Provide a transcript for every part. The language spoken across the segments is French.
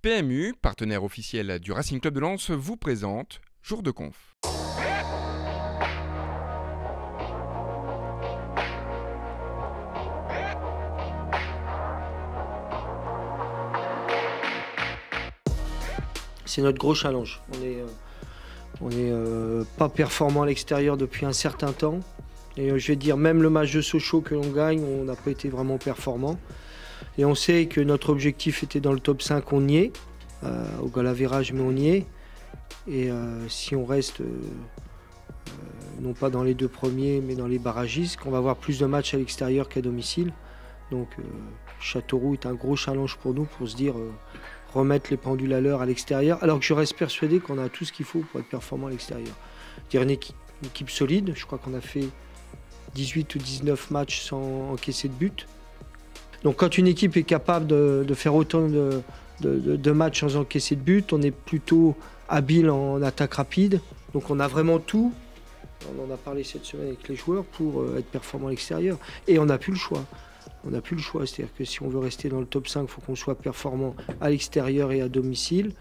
PMU, partenaire officiel du Racing Club de Lens, vous présente Jour de Conf. C'est notre gros challenge. On n'est pas performant à l'extérieur depuis un certain temps. Et je vais dire, même le match de Sochaux que l'on gagne, on n'a pas été vraiment performant. Et on sait que notre objectif était dans le top 5, on y est. Au goal average, mais on y est. Et si on reste, non pas dans les deux premiers, mais dans les barragistes, qu'on va avoir plus de matchs à l'extérieur qu'à domicile. Donc Châteauroux est un gros challenge pour nous, pour se dire remettre les pendules à l'heure à l'extérieur, alors que je reste persuadé qu'on a tout ce qu'il faut pour être performant à l'extérieur. Dire une équipe solide, je crois qu'on a fait 18 ou 19 matchs sans encaisser de but. Donc quand une équipe est capable de faire autant de matchs sans encaisser de but, on est plutôt habile en attaque rapide. Donc on a vraiment tout, on en a parlé cette semaine avec les joueurs, pour être performant à l'extérieur. Et on n'a plus le choix. On n'a plus le choix, c'est-à-dire que si on veut rester dans le top 5, il faut qu'on soit performant à l'extérieur et à domicile.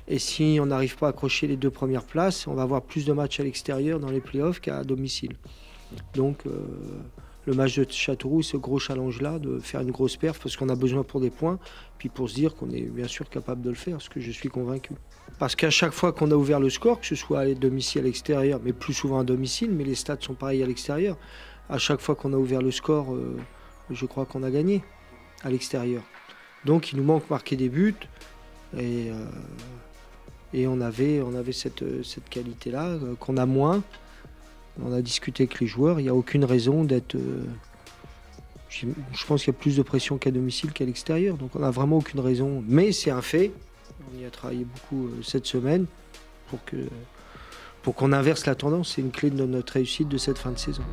Et si on n'arrive pas à accrocher les deux premières places, on va avoir plus de matchs à l'extérieur dans les playoffs qu'à domicile. Donc le match de Châteauroux, ce gros challenge-là, de faire une grosse perf, parce qu'on a besoin pour des points, puis pour se dire qu'on est bien sûr capable de le faire, parce que je suis convaincu. Parce qu'à chaque fois qu'on a ouvert le score, que ce soit à domicile, à l'extérieur, mais plus souvent à domicile, mais les stats sont pareils à l'extérieur, à chaque fois qu'on a ouvert le score, je crois qu'on a gagné à l'extérieur. Donc il nous manque marquer des buts, et on avait cette qualité-là qu'on a moins. On a discuté avec les joueurs, il n'y a aucune raison d'être... je pense qu'il y a plus de pression qu'à domicile qu'à l'extérieur, donc on n'a vraiment aucune raison. Mais c'est un fait, on y a travaillé beaucoup cette semaine pour qu'on inverse la tendance. C'est une clé de notre réussite de cette fin de saison.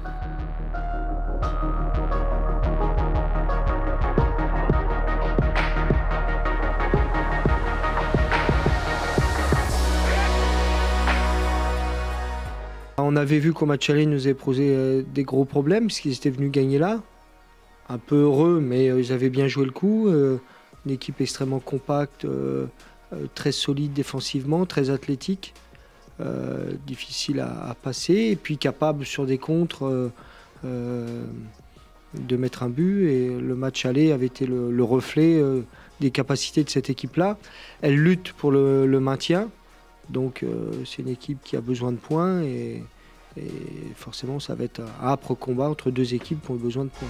On avait vu qu'au match aller, ils nous avaient posé des gros problèmes, parce qu'ils étaient venus gagner là. Un peu heureux, mais ils avaient bien joué le coup. Une équipe extrêmement compacte, très solide défensivement, très athlétique, difficile à passer, et puis capable sur des contres de mettre un but. Et le match aller avait été le reflet des capacités de cette équipe-là. Elle lutte pour le maintien. Donc c'est une équipe qui a besoin de points et forcément ça va être un âpre combat entre deux équipes qui ont besoin de points.